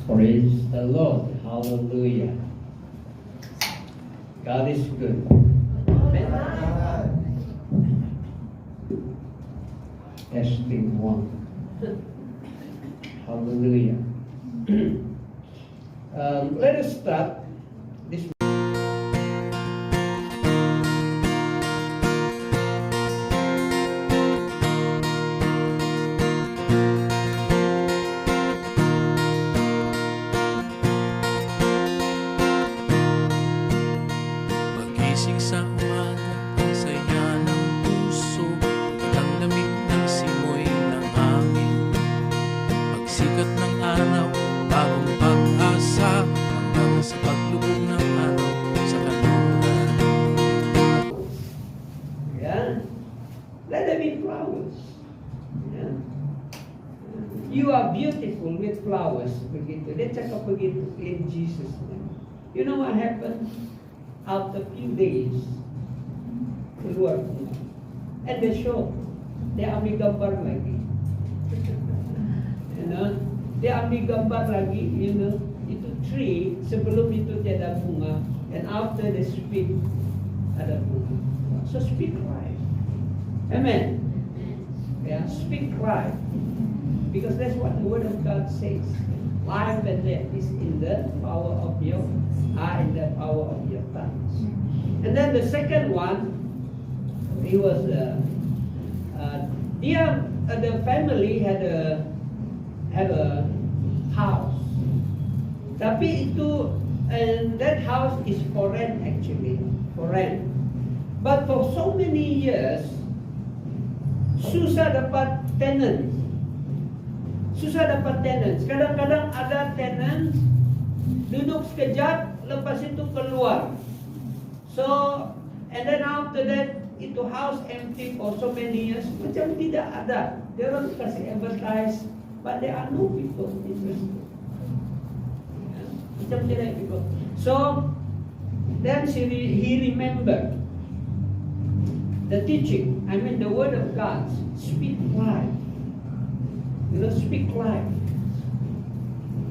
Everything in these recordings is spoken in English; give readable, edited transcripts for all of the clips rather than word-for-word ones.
Praise the Lord. Hallelujah. God is good. Amen. Testing one. Hallelujah. Let us start this. Pagising sa umaga, ang saya ng puso at ang lamig ng simoy ng hangin. Pagsikat ng araw, bagong pag-asa hanggang sa paglubog ng araw sa kanluran. Yeah. Let there be flowers. Yeah. You are beautiful with flowers. Begitu. Dia cakap begitu in Jesus' name. You know what happened? After a few days, keluar bunga. And they show, dia ambil gambar lagi. You know, dia ambil gambar lagi, you know, itu tree, sebelum itu tiada bunga, and after they speak, ada bunga. So speak life. Amen. Yeah, speak life. Because that's what the Word of God says. Life and death is in the power of your in the power of your tongues. And then the second one, he was the family had a house. Tapi itu, and that house is for rent actually, for rent. But for so many years, susah dapat tenants. Susah dapat tenants. Kadang-kadang ada tenants duduk sekejap, lepas itu keluar. So, and then after that, itu house empty for so many years. Macam tidak ada. Dia orang kasih advertise, but there are no people interested. Yeah. Macam tidak people. So, then he remembered the teaching. I mean the word of God. Speak life. You know, speak life.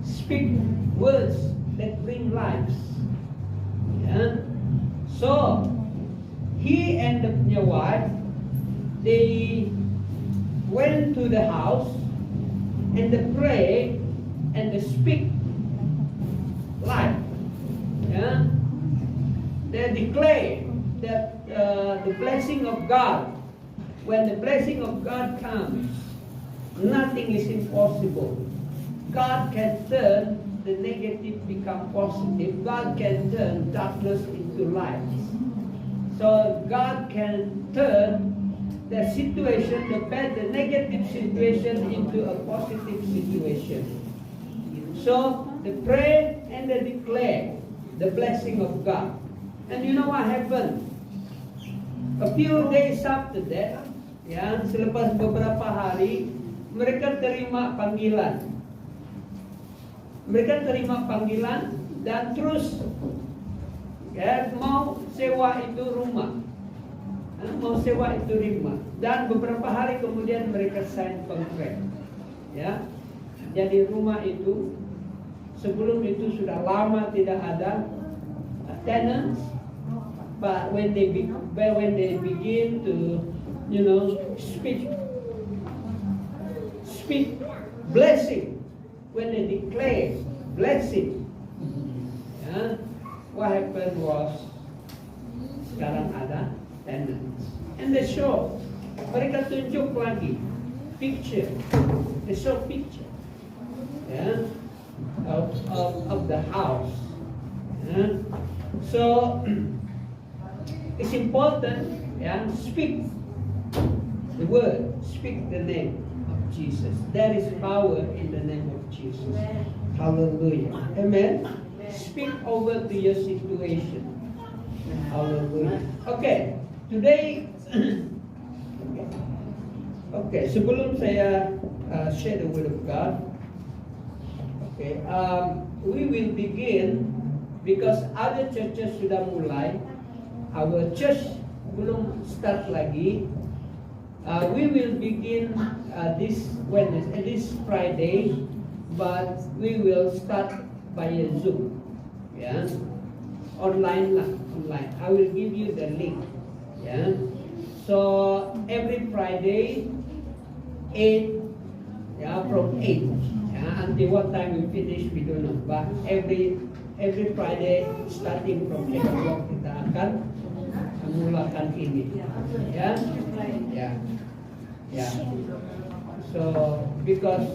Speak words that bring lives. Yeah. So he and the wife, they went to the house and they pray and they speak life. Yeah. They declare that the blessing of God. When the blessing of God comes, nothing is impossible. God can turn the negative become positive. God can turn darkness into light. So God can turn the situation, the negative situation into a positive situation. So they pray and they declare the blessing of God. And you know what happened? A few days after that, ya, selepas beberapa hari, mereka terima panggilan. Mereka terima panggilan dan terus ya, mau sewa itu rumah. Mau sewa itu rumah. Dan beberapa hari kemudian mereka sign kontrak. Ya. Jadi rumah itu sebelum itu sudah lama tidak ada tenants. But when they begin to, you know, speak blessing, when they declare blessing, what happened was sekarang ada tenants. And they show, mereka tunjuk lagi picture, they show picture, of the house. So it's important, speak the word, speak the name of Jesus. There is power in the name of Jesus. Amen. Hallelujah. Amen. Amen. Speak over to your situation. Hallelujah. Okay, today, okay, sebelum saya share the word of God, okay, we will begin because other churches sudah mulai. Our church belum start lagi. We will begin this Wednesday, this Friday but we will start by a Zoom. Yeah, online lang, online. I will give you the link. Yeah, so every Friday, 8. Yeah, from 8. Yeah, until what time we finish, we don't know. But every Friday, starting from 8 o'clock, kita akan memulakan ini. Yeah, yeah, yeah. So because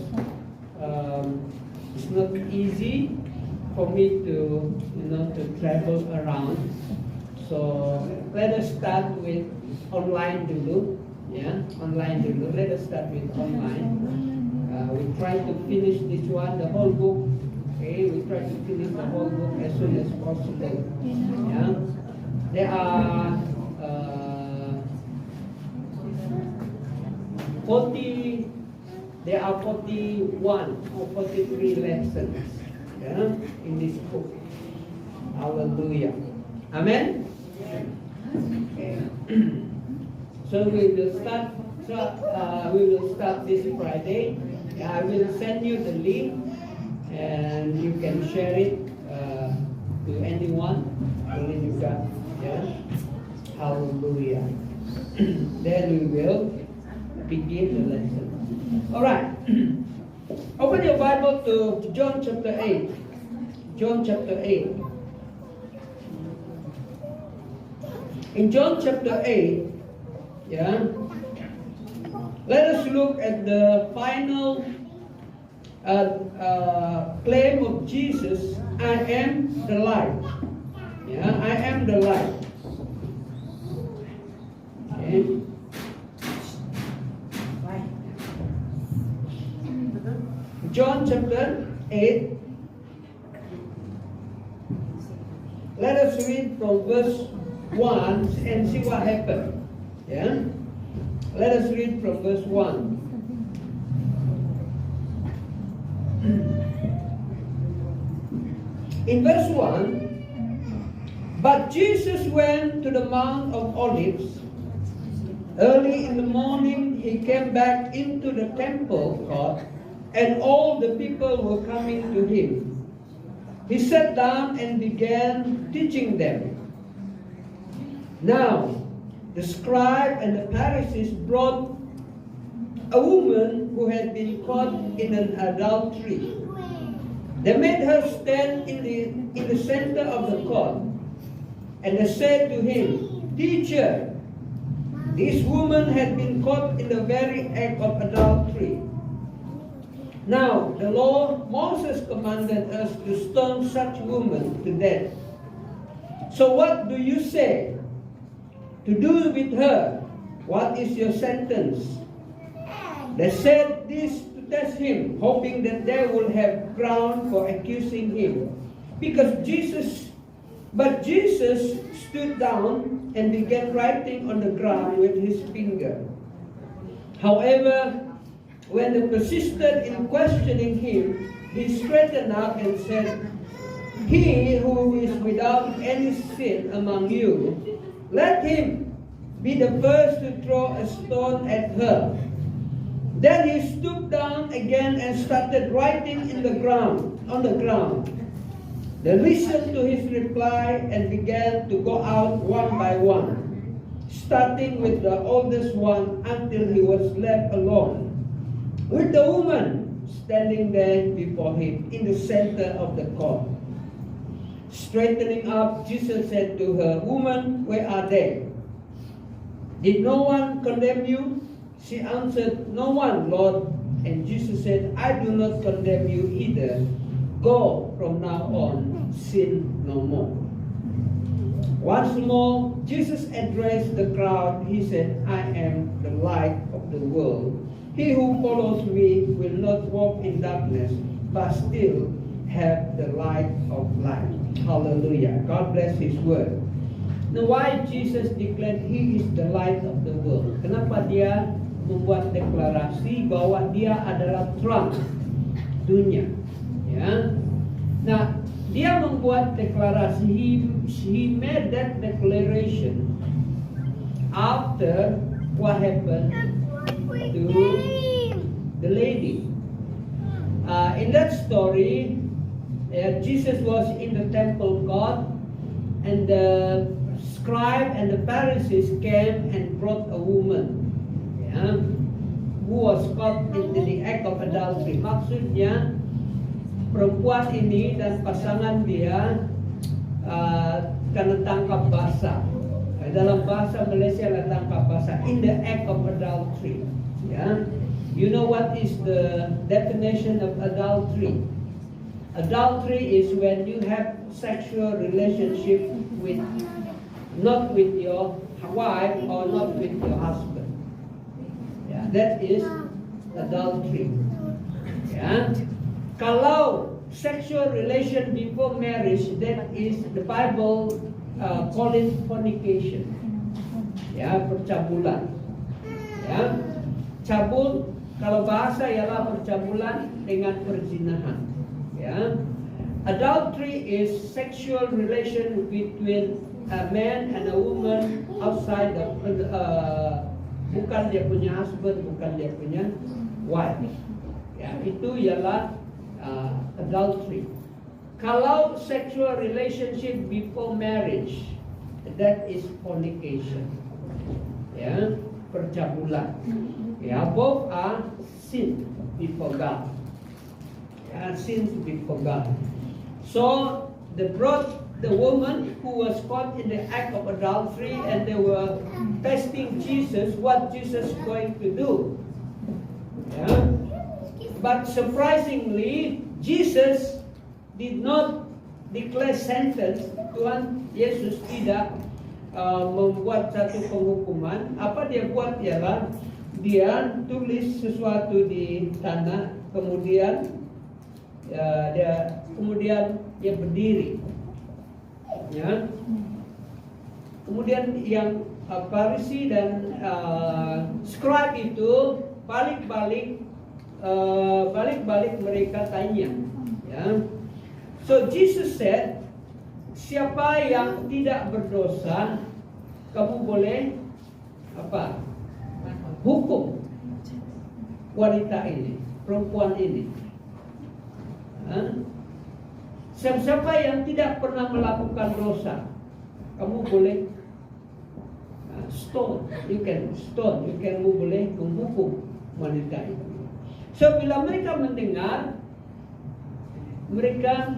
it's not easy for me to to travel around. So let us start with online dulu. Yeah, online dulu. Let us start with online. We try to finish this one, the whole book. Okay, we try to finish the whole book as soon as possible. Yeah, there are 41 or 43 lessons. Yeah, in this book. Hallelujah. Amen. Okay. So we will start. We will start this Friday. I will send you the link, and you can share it to anyone. Only you got, yeah. Hallelujah. Then we will begin the lesson. All right. Open your Bible to John chapter 8. John chapter 8. In John chapter 8, yeah. Let us look at the final claim of Jesus. I am the light. Yeah, I am the light. Okay. John chapter 8. Let us read from verse 1 and see what happened. Yeah. Let us read from verse 1. In verse 1, but Jesus went to the Mount of Olives. Early in the morning, he came back into the temple court, and all the people were coming to him. He sat down and began teaching them. Now, the scribe and the Pharisees brought a woman who had been caught in an adultery. They made her stand in the center of the court, and they said to him, "Teacher, this woman had been caught in the very act of adultery. Now, the law, Moses commanded us to stone such woman to death. So what do you say? To do with her, what is your sentence?" They said this to test him, hoping that they would have ground for accusing him. But Jesus stood down and began writing on the ground with his finger. However, when they persisted in questioning him, he straightened up and said, "He who is without any sin among you, let him be the first to throw a stone at her." Then he stooped down again and started writing on the ground. They listened to his reply and began to go out one by one, starting with the oldest one until he was left alone, with the woman standing there before him in the center of the court. Straightening up, Jesus said to her, "Woman, where are they? Did no one condemn you?" She answered, "No one, Lord." And Jesus said, "I do not condemn you either. Go from now on, sin no more." Once more, Jesus addressed the crowd. He said, "I am the light of the world. He who follows me will not walk in darkness, but still have the light of life." Hallelujah. God bless His word. Now, why Jesus declared He is the light of the world? Kenapa Dia membuat deklarasi bahwa Dia adalah terang dunia? Ya. Nah, Dia membuat deklarasi. He made that declaration after what happened to the lady. In that story, Jesus was in the temple of God, and the scribe and the Pharisees came and brought a woman, who was caught in the act of adultery. Maksudnya, perempuan ini dan pasangan dia kena tangkap basah. Dalam bahasa Malaysia adalah tangkap basah, in the act of adultery. You know what is the definition of adultery? Adultery is when you have sexual relationship with, not with your wife or not with your husband. That is adultery. Kalau sexual relation before marriage, that is the Bible call it fornication. Percabulan. Cabul, kalau bahasa ialah percabulan dengan perzinahan. Adultery is sexual relation between a man and a woman outside of bukan dia punya husband, bukan dia punya wife. Itu ialah adultery. Kalau sexual relationship before marriage, that is fornication. Percabulan. Both are sin before God. Sins before God. So they brought the woman who was caught in the act of adultery, and they were testing Jesus, what Jesus is going to do. But surprisingly, Jesus did not declare sentence. Tuhan Yesus tidak membuat satu penghukuman. Apa dia buat ialah dia tulis sesuatu di tanah, kemudian dia berdiri. Kemudian yang Farisi dan scribe itu balik-balik mereka tanya. So Jesus said, siapa yang tidak berdosa, kamu boleh hukum wanita ini, perempuan ini. Siapa yang tidak pernah melakukan dosa, kamu boleh stone. You can boleh menghukum wanita itu. So bila mereka mendengar, mereka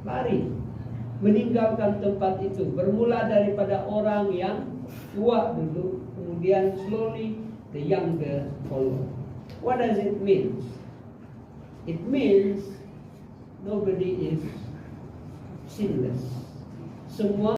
lari, meninggalkan tempat itu. Bermula daripada orang yang tua dulu, kemudian slowly the younger follow. What does it mean? It means nobody is sinless. Semua